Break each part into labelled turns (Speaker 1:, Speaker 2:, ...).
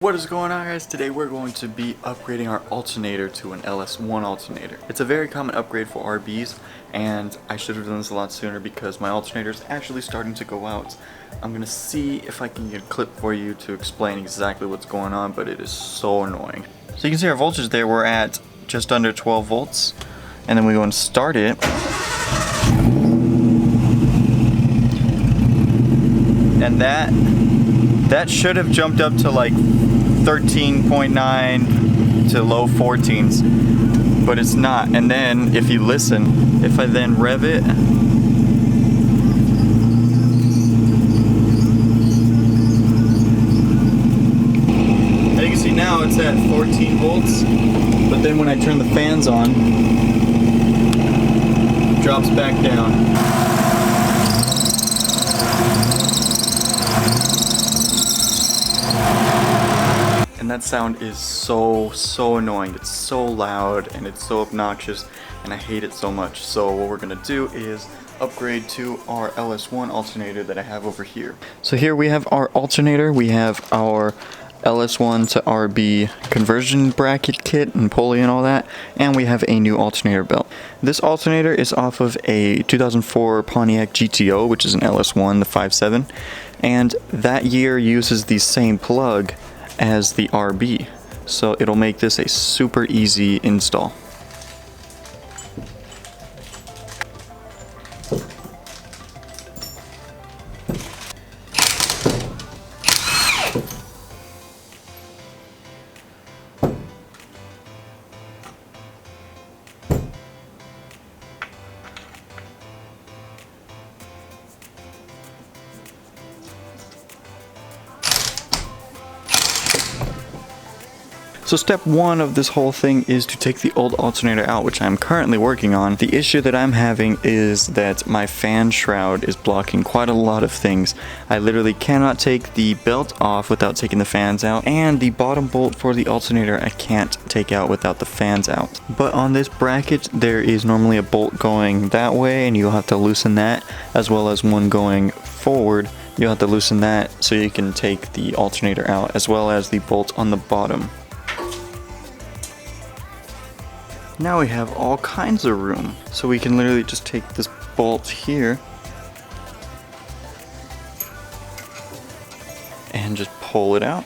Speaker 1: What is going on, guys? Today we're going to be upgrading our alternator to an LS1 alternator. It's a very common upgrade for RBs, and I should have done this a lot sooner because my alternator is actually starting to go out. I'm gonna see if I can get a clip for you to explain exactly what's going on, but it is so annoying. So you can see our voltage there, we're at just under 12 volts, and then we go and start it. And that should have jumped up to like 13.9 to low 14s, but it's not. And then if you listen, if I then rev it, and you can see now it's at 14 volts, but then when I turn the fans on, it drops back down. And that sound is so annoying. It's so loud and it's so obnoxious, and I hate it so much. So what we're gonna do is upgrade to our LS1 alternator that I have over here. So here we have our alternator. We have our LS1 to RB conversion bracket kit and pulley and all that, and we have a new alternator belt. This alternator is off of a 2004 Pontiac GTO, which is an LS1, the 5.7, and that year uses the same plug as the RB, so it'll make this a super easy install. So step one of this whole thing is to take the old alternator out, which I'm currently working on. The issue that I'm having is that my fan shroud is blocking quite a lot of things. I literally cannot take the belt off without taking the fans out, and the bottom bolt for the alternator I can't take out without the fans out. But on this bracket there is normally a bolt going that way, and you'll have to loosen that, as well as one going forward. You'll have to loosen that so you can take the alternator out, as well as the bolt on the bottom. Now we have all kinds of room, so we can literally just take this bolt here and just pull it out.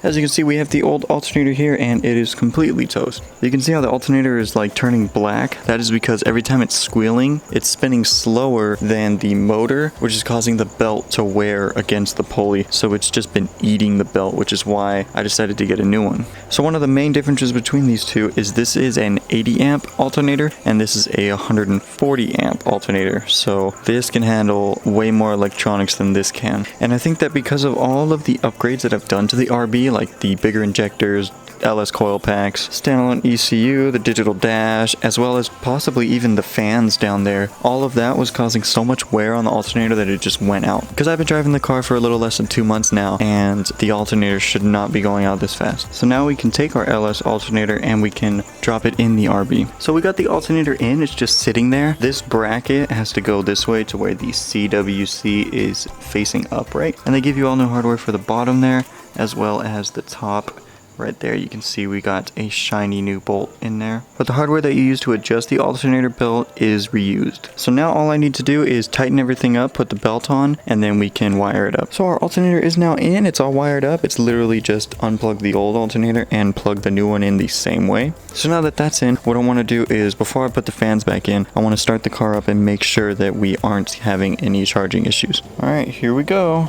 Speaker 1: As you can see, we have the old alternator here, and it is completely toast. You can see how the alternator is like turning black. That is because every time it's squealing, it's spinning slower than the motor, which is causing the belt to wear against the pulley. So it's just been eating the belt, which is why I decided to get a new one. So one of the main differences between these two is this is an 80 amp alternator, and this is a 140 amp alternator. So this can handle way more electronics than this can. And I think that because of all of the upgrades that I've done to the RB, like the bigger injectors, LS coil packs, standalone ECU, the digital dash, as well as possibly even the fans down there, all of that was causing so much wear on the alternator that it just went out. Because I've been driving the car for a little less than 2 months now, and the alternator should not be going out this fast. So now we can take our LS alternator and we can drop it in the RB. So we got the alternator in, it's just sitting there. This bracket has to go this way to where the CWC is facing upright, and they give you all new hardware for the bottom there, as well as the top. Right there you can see we got a shiny new bolt in there. But the hardware that you use to adjust the alternator belt is reused. So now all I need to do is tighten everything up, put the belt on, and then we can wire it up. So our alternator is now in, it's all wired up. It's literally just unplug the old alternator and plug the new one in the same way. So now that that's in, what I want to do is, before I put the fans back in, I want to start the car up and make sure that we aren't having any charging issues. Alright, here we go.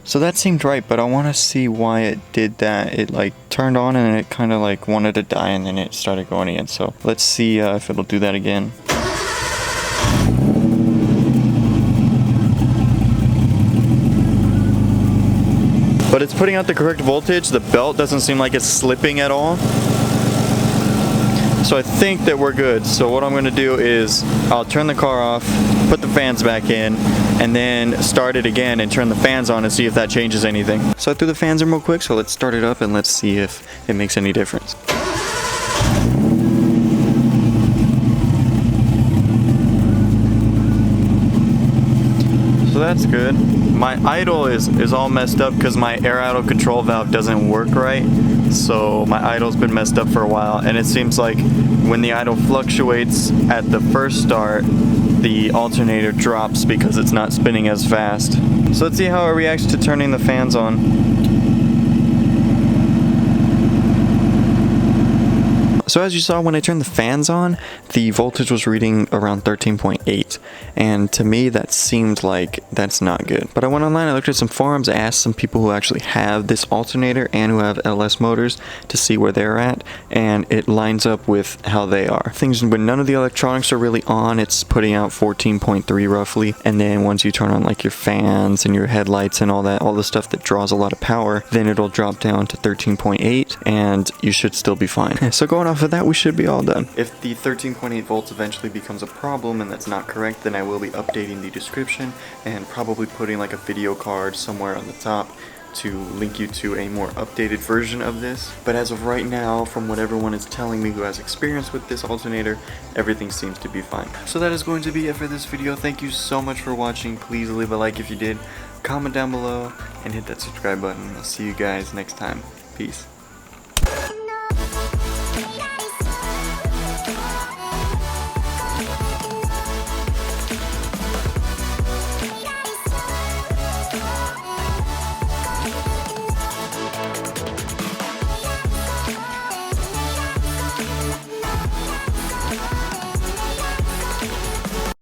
Speaker 1: So that seemed right, but I want to see why it did that. It like turned on and it kind of like wanted to die, and then it started going again. So let's see if it'll do that again. But it's putting out the correct voltage. The belt doesn't seem like it's slipping at all. So I think that we're good. So what I'm going to do is I'll turn the car off, put the fans back in, and then start it again and turn the fans on and see if that changes anything. So I threw the fans in real quick, so let's start it up and let's see if it makes any difference. So that's good. My idle is all messed up because my air idle control valve doesn't work right. So my idle's been messed up for a while, and it seems like when the idle fluctuates at the first start, the alternator drops because it's not spinning as fast. So let's see how it reacts to turning the fans on. So as you saw, when I turned the fans on, the voltage was reading around 13.8, and to me that seemed like that's not good. But I went online, I looked at some forums, I asked some people who actually have this alternator and who have LS motors to see where they're at, and it lines up with how they are. Things when none of the electronics are really on, it's putting out 14.3 roughly, and then once you turn on like your fans and your headlights and all that, all the stuff that draws a lot of power, then it'll drop down to 13.8, and you should still be fine. So going off of that, we should be all done. If the 13.8 volts eventually becomes a problem and that's not correct, then I will be updating the description and probably putting like a video card somewhere on the top to link you to a more updated version of this. But as of right now, from what everyone is telling me who has experience with this alternator, everything seems to be fine. So that is going to be it for this video. Thank you so much for watching. Please leave a like if you did, comment down below, and hit that subscribe button. I'll see you guys next time. Peace.